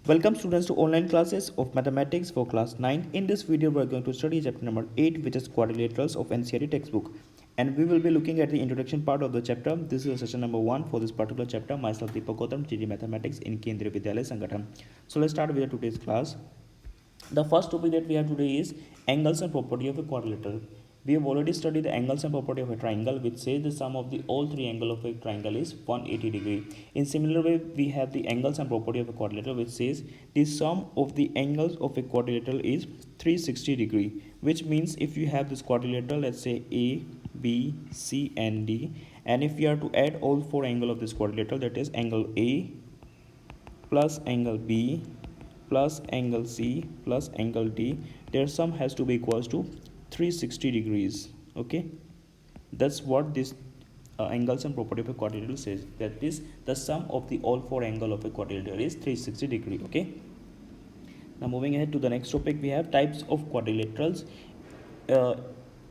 Welcome students to online classes of mathematics for class 9. In this video we are going to study chapter number 8, which is quadrilaterals of NCERT textbook, and we will be looking at the introduction part of the chapter. This is session number 1 for this particular chapter. Myself Deepak Gautam, GD Mathematics in Kendriya Vidyalaya Sangathan. So let's start with today's class. The first topic that we have today is angles and property of a quadrilateral. We have already studied the angles and property of a triangle, which says the sum of the all three angles of a triangle is 180 degree. In similar way, we have the angles and property of a quadrilateral, which says the sum of the angles of a quadrilateral is 360 degree. Which means if you have this quadrilateral, let's say A, B, C and D, and if you are to add all four angles of this quadrilateral, that is angle A plus angle B plus angle C plus angle D, their sum has to be equals to 360 degrees. Okay, that's what this angles and property of a quadrilateral says, that is the sum of the all four angle of a quadrilateral is 360 degree. Okay, now moving ahead to the next topic, we have types of quadrilaterals.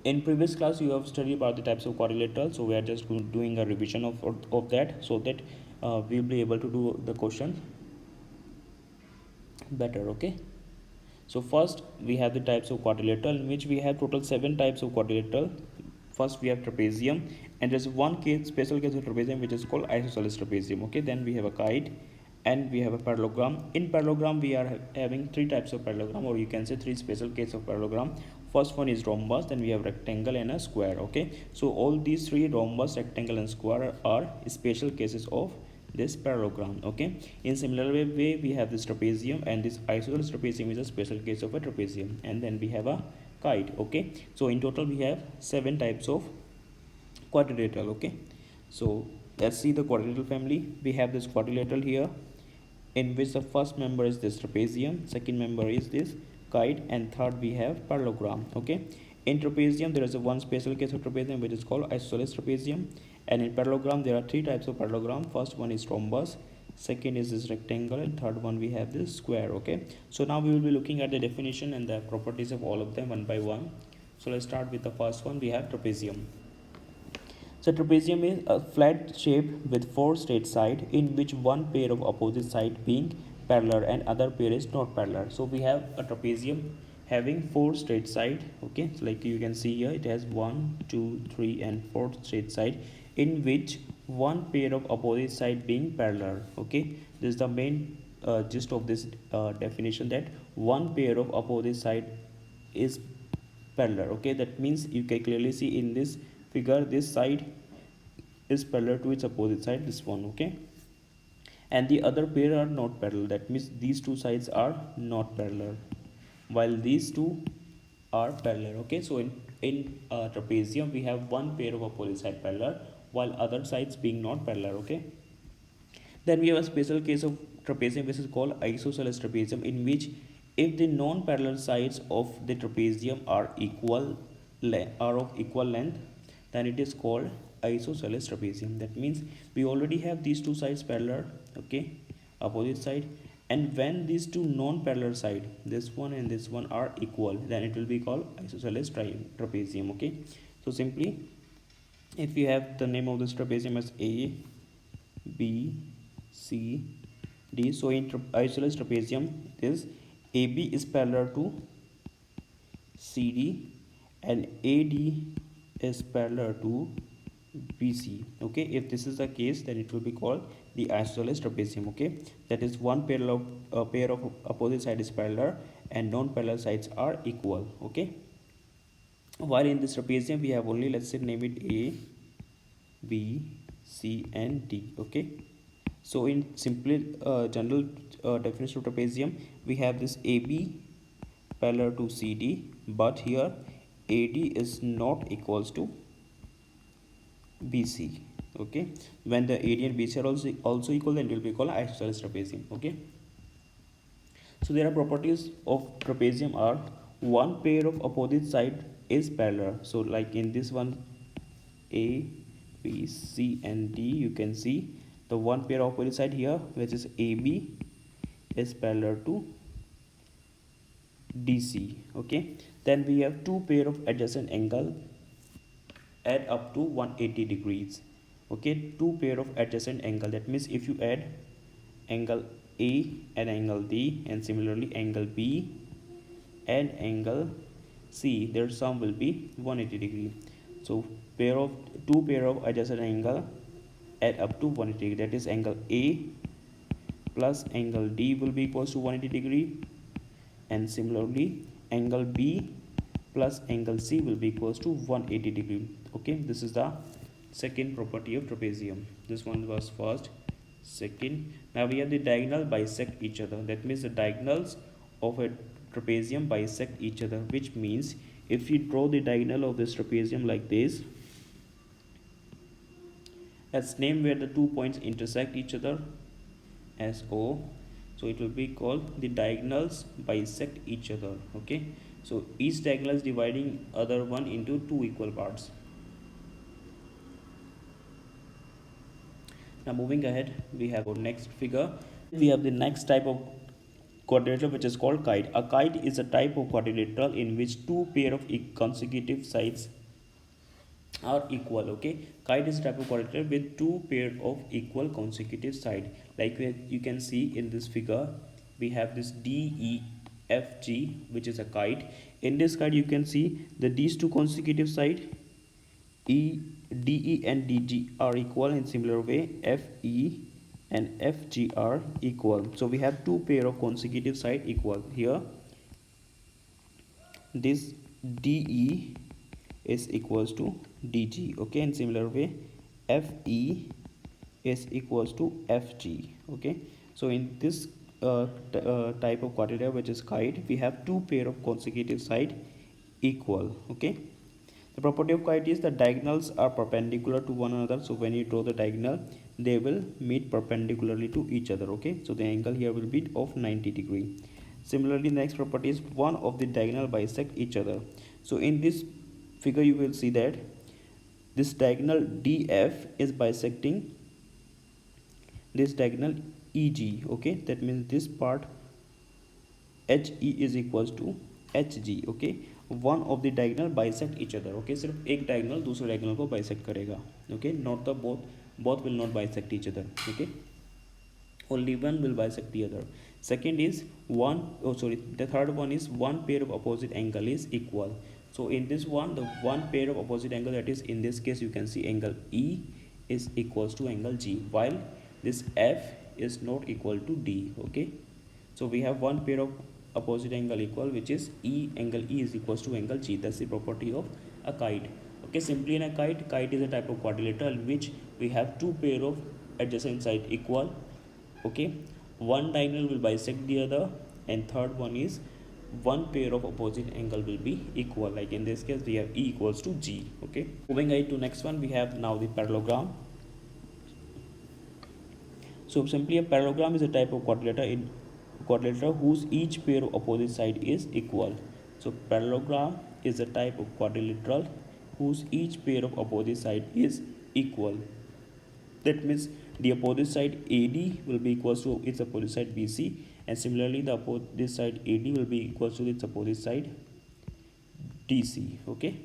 In previous class you have studied about the types of quadrilaterals, so we are just doing a revision of that, so that we'll be able to do the question better. Okay, so first we have the types of quadrilateral, in which we have total 7 types of quadrilateral. First we have trapezium, and there's one special case of trapezium which is called isosceles trapezium. Okay, then we have a kite, and we have a parallelogram. In parallelogram we are having 3 types of parallelogram, or you can say 3 special cases of parallelogram. First one is rhombus, then we have rectangle and a square. Okay, so all these 3, rhombus, rectangle and square, are special cases of this parallelogram. Okay, in similar way we have this trapezium, and this isosceles trapezium is a special case of a trapezium, and then we have a kite. Okay, so in total we have 7 types of quadrilateral. Okay, so let's see the quadrilateral family. We have this quadrilateral here, in which the first member is this trapezium, second member is this kite, and third we have parallelogram. Okay, in trapezium there is a one special case of trapezium which is called isosceles trapezium, and in parallelogram there are 3 types of parallelogram. First one is rhombus, second is this rectangle, and third one we have this square. Okay, so now we will be looking at the definition and the properties of all of them one by one. So let's start with the first one. We have trapezium. So trapezium is a flat shape with 4 straight sides, in which one pair of opposite side being parallel and other pair is not parallel. So we have a trapezium having 4 straight side. Okay, so like you can see here, it has 1, 2, 3 and 4 straight side, in which one pair of opposite side being parallel. Okay, this is the main gist of this definition, that one pair of opposite side is parallel. Okay, that means you can clearly see in this figure, this side is parallel to its opposite side, this one. Okay, and the other pair are not parallel, that means these two sides are not parallel, while these two are parallel. Okay, so in trapezium we have one pair of opposite side parallel, while other sides being not parallel. Okay, then we have a special case of trapezium which is called isosceles trapezium, in which if the non-parallel sides of the trapezium are of equal length, then it is called isosceles trapezium. That means we already have these two sides parallel, okay, opposite side, and when these two non-parallel side, this one and this one, are equal, then it will be called isosceles trapezium. Okay, so simply if you have the name of this trapezium as A, B, C, D, so in isosceles trapezium is AB is parallel to CD and AD is parallel to BC. Okay, if this is the case, then it will be called the isosceles trapezium. Okay, that is one pair of opposite side is parallel and non-parallel sides are equal. Okay, while in this trapezium we have only, let's say, name it A, B, C and D. Okay, so in simply general definition of trapezium, we have this AB parallel to CD, but here AD is not equals to BC. Okay, when the AD and BC are also equal, then it will be called isosceles trapezium. Okay, so there are properties of trapezium are one pair of opposite side is parallel. So like in this one, A, B, C and D, you can see the one pair of opposite side here, which is AB, is parallel to DC. Okay, then we have two pair of adjacent angle add up to 180 degrees. Okay, two pair of adjacent angle, that means if you add angle A and angle D, and similarly angle B and angle C, their sum will be 180 degree. So two pair of adjacent angle add up to 180 degree. That is angle A plus angle D will be equals to 180 degree, and similarly angle B plus angle C will be equals to 180 degree. Okay, this is the second property of trapezium. This one was first. Second, now we have the diagonal bisect each other. That means the diagonals of a trapezium bisect each other, which means if you draw the diagonal of this trapezium like this, let's name where the 2 points intersect each other as O. So it will be called the diagonals bisect each other. Okay, so each diagonal is dividing other one into two equal parts. Now moving ahead, we have our next figure. We have the next type of quadrilateral, which is called kite. A kite is a type of quadrilateral in which two pair of consecutive sides are equal. Okay, kite is a type of quadrilateral with two pair of equal consecutive side. Like you can see in this figure, we have this DEFG, which is a kite. In this kite, you can see that these two consecutive side DE and DG are equal. In similar way, FE and FG are equal. So we have two pair of consecutive side equal. Here this DE is equals to DG. Okay, in similar way FE is equals to FG. Okay, so in this type of quadrilateral, which is kite, we have two pair of consecutive side equal. Okay, the property of kite is the diagonals are perpendicular to one another. So when you draw the diagonal, they will meet perpendicularly to each other. Okay, so the angle here will be of 90 degree. Similarly, next property is one of the diagonal bisect each other. So in this figure, you will see that this diagonal DF is bisecting this diagonal EG. Okay, that means this part HE is equals to HG. Okay, one of the diagonal bisect each other. Okay, सिर्फ एक diagonal दूसरे diagonal को bisect करेगा. Okay, not the both will not bisect each other. Okay, only one will bisect the other. Second is the third one is one pair of opposite angle is equal. So in this one, the one pair of opposite angle, that is in this case you can see angle E is equals to angle G, while this F is not equal to D. Okay, so we have one pair of opposite angle equal, which is angle E is equals to angle G. That's the property of a kite. Okay, simply in a kite is a type of quadrilateral in which we have two pair of adjacent side equal. Okay, one diagonal will bisect the other, and third one is one pair of opposite angle will be equal. Like in this case, we have E equals to G. Okay, moving ahead to next one, we have now the parallelogram. So simply a parallelogram is a type of quadrilateral whose each pair of opposite side is equal. So parallelogram is a type of quadrilateral whose each pair of opposite side is equal. That means the opposite side AD will be equals to its opposite side BC, and similarly the opposite side AD will be equals to its opposite side DC. Okay,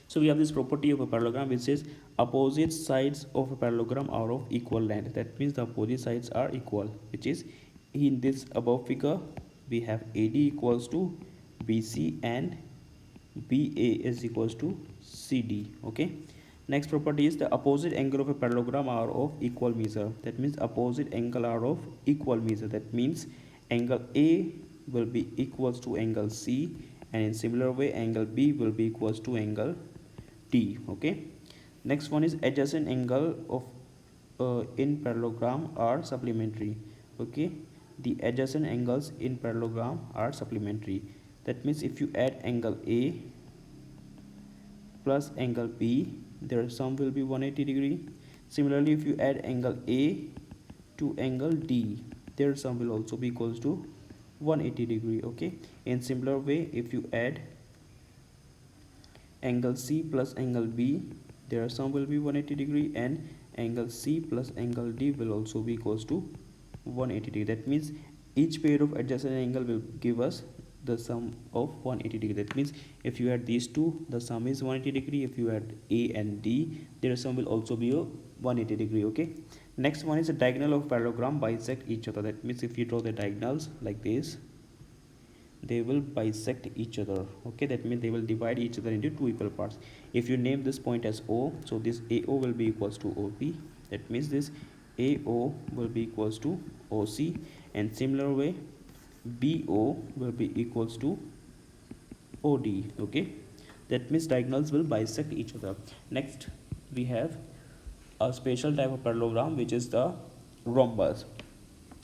so we have this property of a parallelogram which says opposite sides of a parallelogram are of equal length. That means the opposite sides are equal, which is in this above figure we have AD equals to BC and BA is equals to CD. Okay, next property is the opposite angle of a parallelogram are of equal measure. That means opposite angle are of equal measure. That means angle A will be equals to angle C, and in similar way angle B will be equals to angle D. Okay, next one is adjacent angle of in parallelogram are supplementary. Okay, the adjacent angles in parallelogram are supplementary. That means if you add angle A plus angle B, their sum will be 180 degree. Similarly, if you add angle A to angle D, their sum will also be equals to 180 degree. Okay, in similar way, if you add angle C plus angle B, their sum will be 180 degree, and angle C plus angle D will also be equals to 180 degree. That means each pair of adjacent angle will give us the sum of 180 degree. That means if you add these two, the sum is 180 degree. If you add A and D, their sum will also be a 180 degree. Okay, Next one is the diagonal of parallelogram bisect each other. That means if you draw the diagonals like this, they will bisect each other. Okay, that means they will divide each other into two equal parts. If you name this point as O, so this AO will be equals to OP. That means this AO will be equals to OC, and similar way BO will be equals to OD. Okay, that means diagonals will bisect each other. Next we have a special type of parallelogram, which is the rhombus.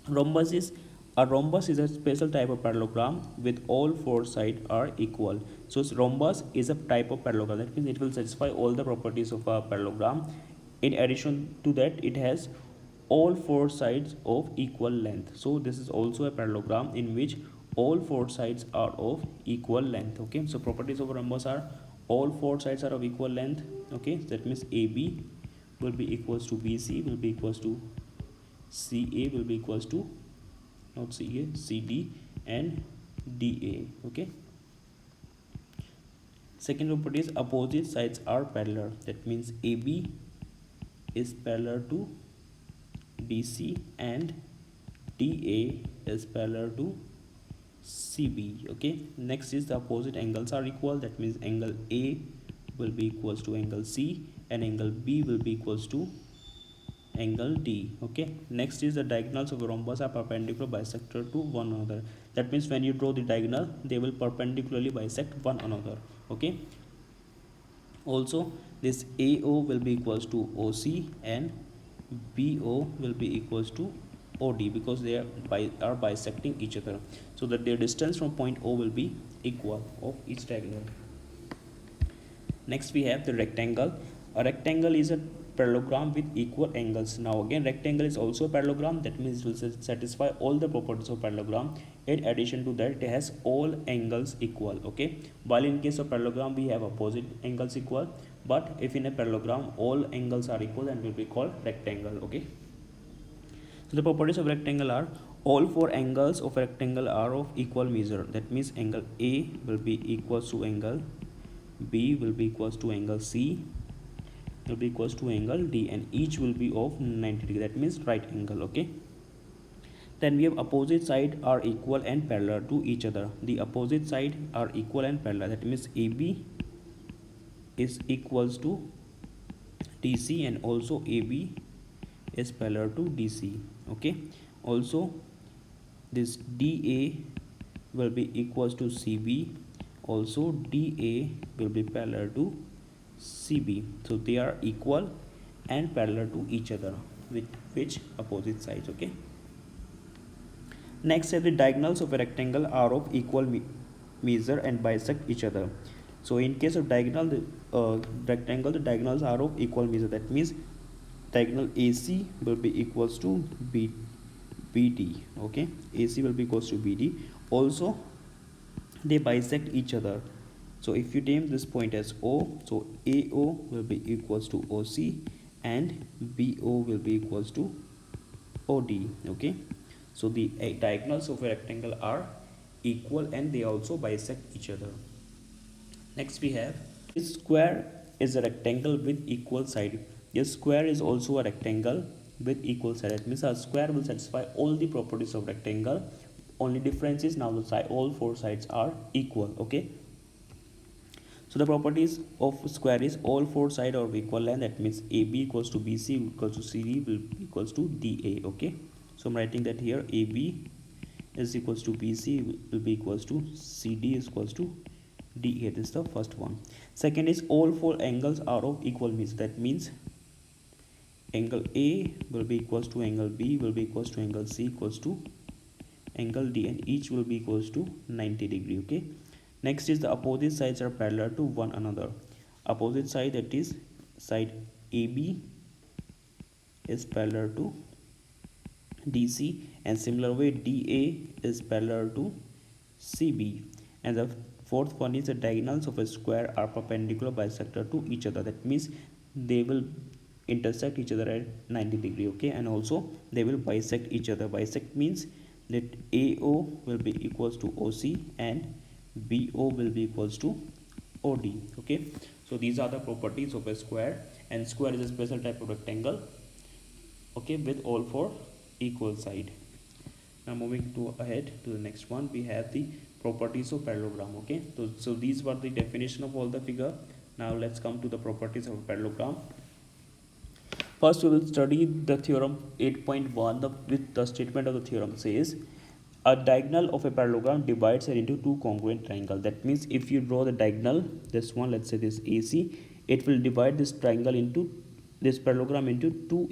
Rhombus is a rhombus is a special type of parallelogram with all four sides are equal. So rhombus is a type of parallelogram. That means it will satisfy all the properties of a parallelogram. In addition to that, it has all four sides of equal length. So this is also a parallelogram in which all four sides are of equal length. Okay, so properties of a rhombus are all four sides are of equal length. Okay, so that means AB will be equals to BC will be equals to CA will be equals to not CA, CD and DA. Okay. Second property is opposite sides are parallel. That means AB is parallel to DC and DA is parallel to CB. Okay. Next is the opposite angles are equal. That means angle A will be equals to angle C and angle B will be equals to angle D. Okay, next is the diagonals of a rhombus are perpendicular bisector to one another. That means when you draw the diagonal, they will perpendicularly bisect one another. Okay, also this AO will be equals to OC and BO will be equals to OD because they are bisecting each other, so that their distance from point O will be equal of each diagonal. Next we have the rectangle. A rectangle is a parallelogram with equal angles. Now again, rectangle is also a parallelogram. That means it will satisfy all the properties of parallelogram. In addition to that, it has all angles equal. Okay, while in case of parallelogram we have opposite angles equal, but if in a parallelogram all angles are equal, then will be called rectangle. Okay, so the properties of rectangle are all four angles of a rectangle are of equal measure. That means angle A will be equals to angle B will be equals to angle C will be equals to angle D, and each will be of 90 degree. That means right angle. Okay, then we have opposite side are equal and parallel to each other. The opposite side are equal and parallel. That means AB is equals to DC and also AB is parallel to DC. Okay, also this DA will be equals to CB, also DA will be parallel to CB. So they are equal and parallel to each other with which opposite sides. Okay, next the diagonals of a rectangle are of equal measure and bisect each other. So in case of diagonal rectangle, the diagonals are of equal measure. That means diagonal AC will be equals to BD. Okay, AC will be equals to BD. Also they bisect each other. So if you name this point as O, so AO will be equals to OC and BO will be equals to OD. Okay, so the diagonals of a rectangle are equal and they also bisect each other. Next we have a square is a rectangle with equal side. A square is also a rectangle with equal side. That means a square will satisfy all the properties of rectangle. Only difference is now the side, all four sides are equal. Okay, so the properties of square is all four sides are of equal length. That means AB equals to BC equals to CD will equals to DA. Okay, so I'm writing that here AB is equals to BC will be equals to CD is equals to DA. This is the first one. Second is all four angles are of equal measure. That means angle A will be equals to angle B will be equals to angle C equals to angle D, and each will be equals to 90 degree. Okay, next is the opposite sides are parallel to one another. Opposite side, that is side AB is parallel to DC, and similar way DA is parallel to CB. And the fourth one is the diagonals of a square are perpendicular bisector to each other. That means they will intersect each other at 90 degree. Okay, and also they will bisect each other. Bisect means that AO will be equals to OC and BO will be equals to OD. Okay, so these are the properties of a square, and square is a special type of rectangle okay, with all four equal side. Now moving to ahead to the next one, we have the properties of parallelogram. Okay, so these were the definition of all the figure. Now let's come to the properties of a parallelogram. First, we will study the theorem 8.1. With the statement of the theorem says, a diagonal of a parallelogram divides it into two congruent triangles. That means if you draw the diagonal, this one, let's say this AC, it will divide this triangle into this parallelogram into two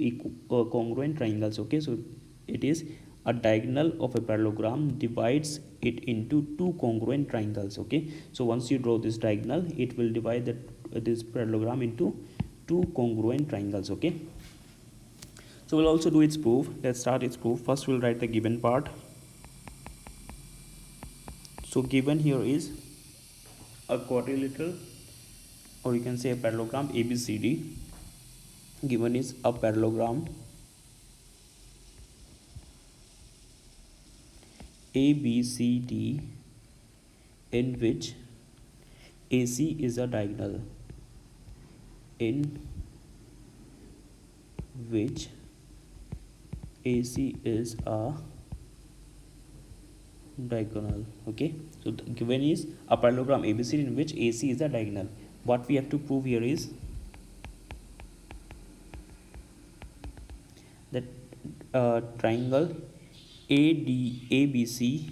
congruent triangles. Okay, so it is a diagonal of a parallelogram divides it into two congruent triangles. Okay, so once you draw this diagonal, it will divide this parallelogram into two congruent triangles. Okay, so we'll also do its proof. Let's start its proof. First we'll write the given part. So given here is a quadrilateral, or you can say a parallelogram ABCD. Given is a parallelogram ABCD in which AC is a diagonal, in which AC is a diagonal. Okay, so given is a parallelogram ABCD in which AC is a diagonal. What we have to prove here is that triangle ABC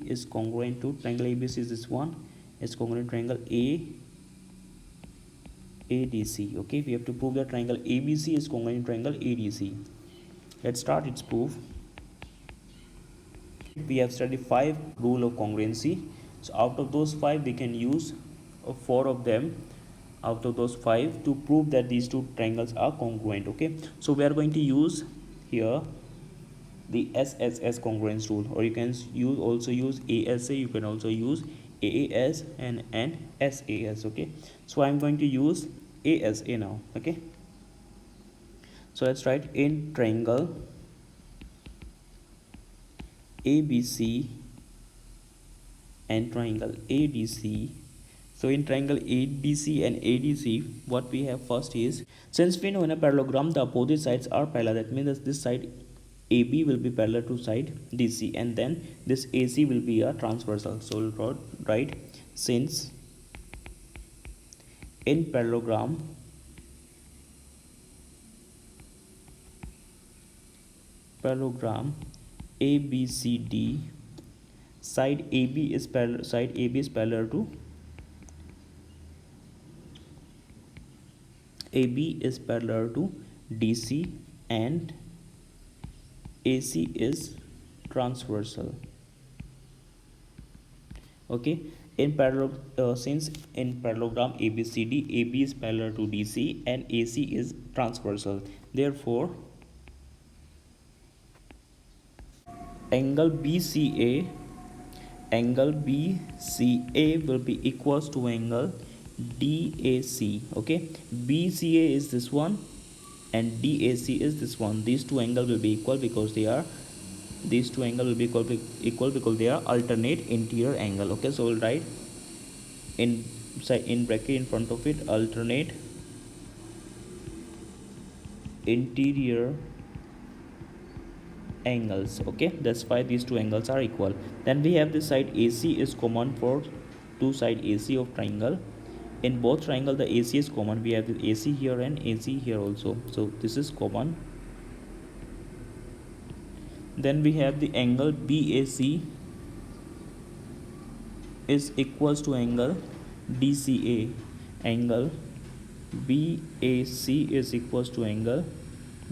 is congruent to triangle ABC is this one, is congruent to triangle ADC. Okay, we have to prove that triangle ABC is congruent to triangle ADC. Let's start its proof. We have studied 5 rule of congruency. So out of those 5 we can use 4 of them out of those 5 to prove that these two triangles are congruent. Okay, so we are going to use here the SSS congruence rule, or you can also use ASA, you can also use AAS and SAS. Okay, so I'm going to use ASA now. Okay, so let's write in triangle ABC and triangle ADC. So in triangle ADC and ADC, what we have first is, since we know in a parallelogram the opposite sides are parallel, that means that this side AB will be parallel to side DC, and then this AC will be a transversal. So we'll write, since in parallelogram ABCD, side AB is parallel to DC, and AC is transversal. Okay, in parallel since in parallelogram ABCD, AB is parallel to DC and AC is transversal, therefore angle BCA will be equals to angle DAC. Okay, BCA is this one and DAC is this one. These two angles will be equal because they are alternate interior angle. Okay, so we'll write in bracket in front of it, alternate interior angles. Okay, that's why these two angles are equal. Then we have this side AC is common for two side AC of triangle. In both triangle the AC is common. We have the AC here and AC here also, so this is common. Then we have the angle BAC is equals to angle DCA. Angle BAC is equals to angle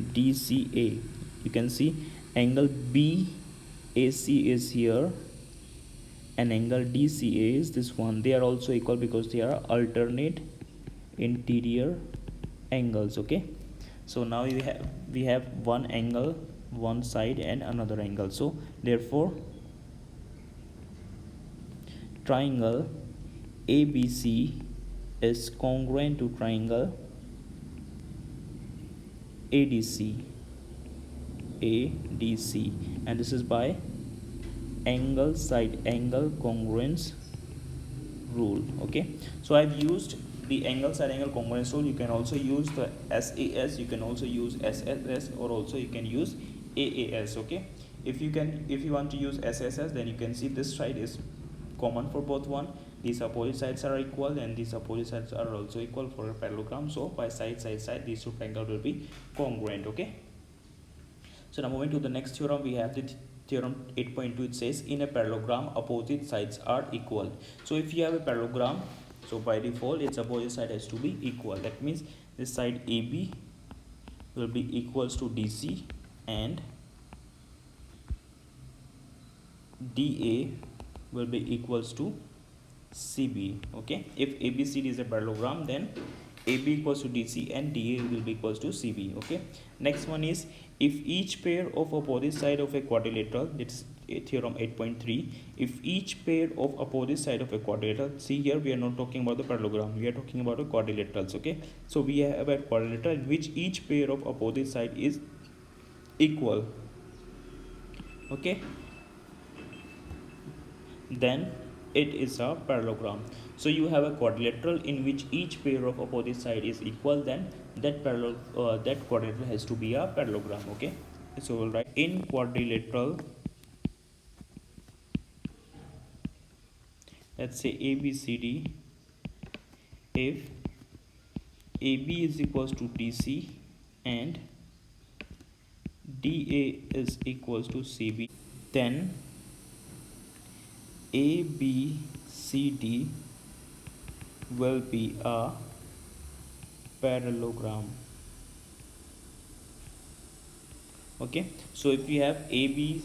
DCA. You can see angle BAC is here and angle DCA is this one. They are also equal because they are alternate interior angles. Okay, so now we have one angle one side and another angle, so therefore triangle ABC is congruent to triangle ADC, and this is by side angle congruence rule. Okay, so I've used the angle side angle congruence rule, you can also use the SAS, you can also use SSS, or also you can use AAS. Okay, if you want to use SSS, then you can see this side is common for both one. These opposite sides are equal and these opposite sides are also equal for a parallelogram. So by side these two angle will be congruent. Okay, so now moving to the next theorem, we have the theorem 8.2. It says in a parallelogram opposite sides are equal. So if you have a parallelogram, so by default its opposite side has to be equal. That means this side AB will be equals to DC and DA will be equals to CB. Okay, if ABCD is a parallelogram, then AB equals to DC and DA will be equals to CB. Okay, next one is if each pair of opposite side of a quadrilateral, that's theorem 8.3, if each pair of opposite side of a quadrilateral, see here we are not talking about the parallelogram, we are talking about the quadrilaterals. Okay, so we have a quadrilateral in which each pair of opposite side is equal. Okay, then it is a parallelogram. So you have a quadrilateral in which each pair of opposite side is equal, then that quadrilateral has to be a parallelogram. Okay, so we'll write in quadrilateral, let's say ABCD, if AB is equals to DC and DA is equals to CB, then ABCD will be a parallelogram. Okay, so if you have AB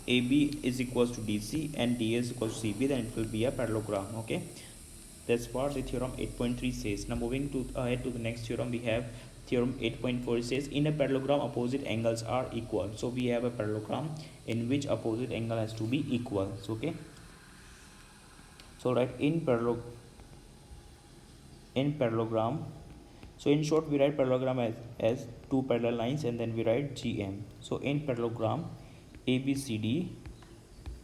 is equals to DC and DA is equals to CB, then it will be a parallelogram. Okay, that's what the theorem 8.3 says. Now moving to ahead to the next theorem, we have theorem 8.4. says in a parallelogram opposite angles are equal. So we have a parallelogram in which opposite angle has to be equal. So, okay, so write in parallelogram. So in short, we write parallelogram as two parallel lines and then we write GM. So in parallelogram ABCD,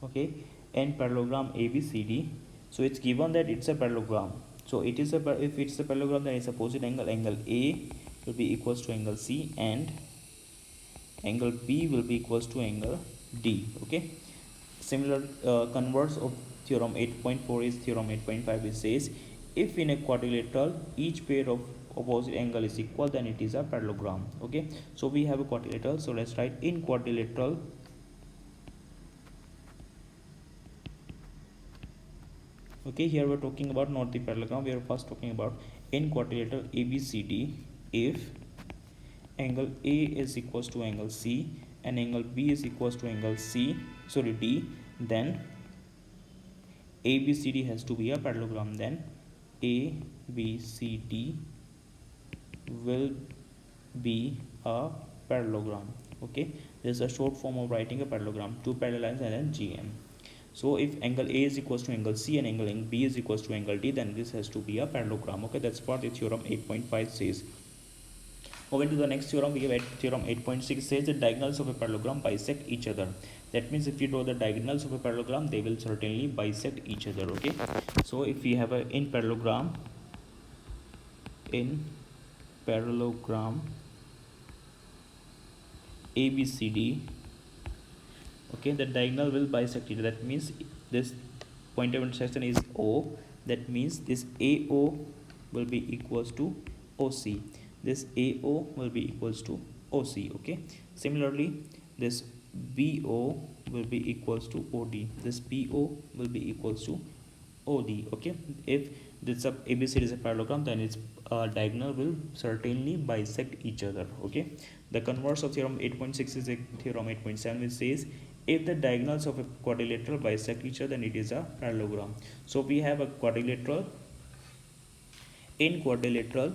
okay, in parallelogram ABCD, so it's given that it's a parallelogram. So it is if it's a parallelogram, then its opposite angle A will be equals to angle C and angle B will be equals to angle D. Okay, similar converse of theorem 8.4 is theorem 8.5. It says if in a quadrilateral each pair of opposite angle is equal, then it is a parallelogram. Okay, so we have a quadrilateral, so let's write in quadrilateral okay, here we're talking about not the parallelogram, we are first talking about in quadrilateral ABCD, if angle A is equals to angle C and angle B is equals to angle D, then ABCD has to be a parallelogram. Then ABCD will be a parallelogram. Okay, this is a short form of writing a parallelogram, two parallel lines and then GM. So if angle A is equals to angle C and angle B is equals to angle D, then this has to be a parallelogram. Okay, that's what the theorem 8.5 says. Moving to the next theorem, we have theorem 8.6 says the diagonals of a parallelogram bisect each other. That means if you draw the diagonals of a parallelogram, they will certainly bisect each other. Okay, so if we have a in parallelogram ABCD, okay, the diagonal will bisect it. That means this point of intersection is O. That means this AO will be equals to OC. This AO will be equals to OC. Okay, similarly this BO will be equals to OD. This BO will be equals to OD. Okay, if this ABCD is a parallelogram, then its diagonal will certainly bisect each other. Okay, the converse of theorem 8.6 is a theorem 8.7, which says if the diagonals of a quadrilateral bisect each other, then it is a parallelogram. So we have a quadrilateral. In quadrilateral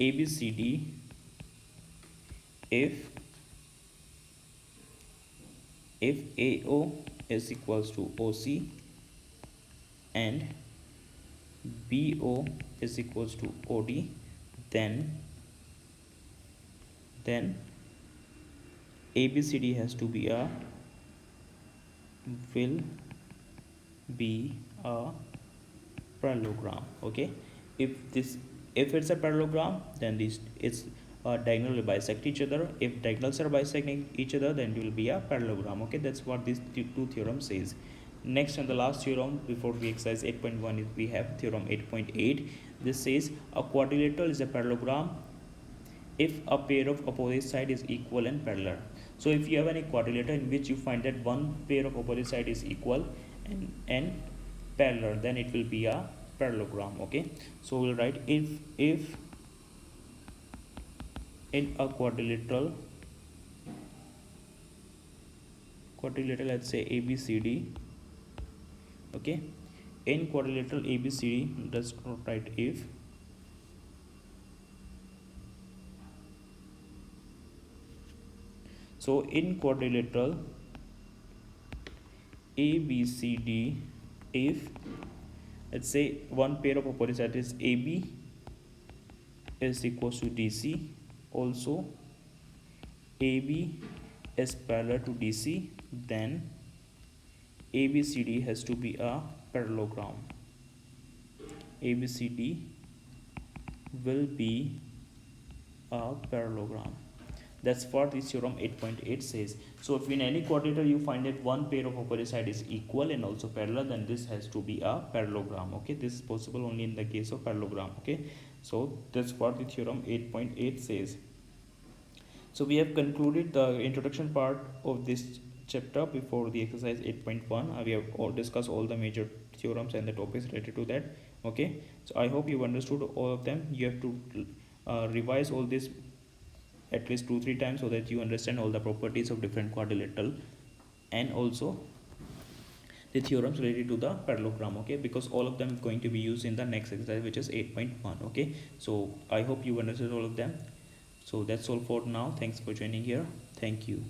ABCD, if AO is equals to OC and BO is equals to OD, then ABCD has to be a will be a parallelogram. Okay, if this, if it's a parallelogram, then this it's diagonal will bisect each other. If diagonals are bisecting each other, then it will be a parallelogram. Okay, that's what this two theorem says. Next and the last theorem before we exercise 8.1 is we have theorem 8.8. This says a quadrilateral is a parallelogram if a pair of opposite side is equal and parallel. So if you have any quadrilateral in which you find that one pair of opposite side is equal and parallel, then it will be a parallelogram. Okay, so we'll write if in a quadrilateral, let's say ABCD. Okay, in quadrilateral ABCD, let's write if so in quadrilateral ABCD, if let's say one pair of opposite side is AB is equals to DC, also AB is parallel to DC, then ABCD has to be a parallelogram. ABCD will be a parallelogram. That's what this theorem 8.8 says. So if in any quadrilateral you find that one pair of opposite side is equal and also parallel, then this has to be a parallelogram. Okay, this is possible only in the case of parallelogram. Okay, so that's what the theorem 8.8 says. So we have concluded the introduction part of this chapter before the exercise 8.1. We have all discussed all the major theorems and the topics related to that. Okay, so I hope you understood all of them. You have to revise all this at least 2-3 times so that you understand all the properties of different quadrilateral and also the theorems related to the parallelogram. Okay, because all of them is going to be used in the next exercise, which is 8.1. okay, so I hope you understood all of them. So that's all for now. Thanks for joining here. Thank you.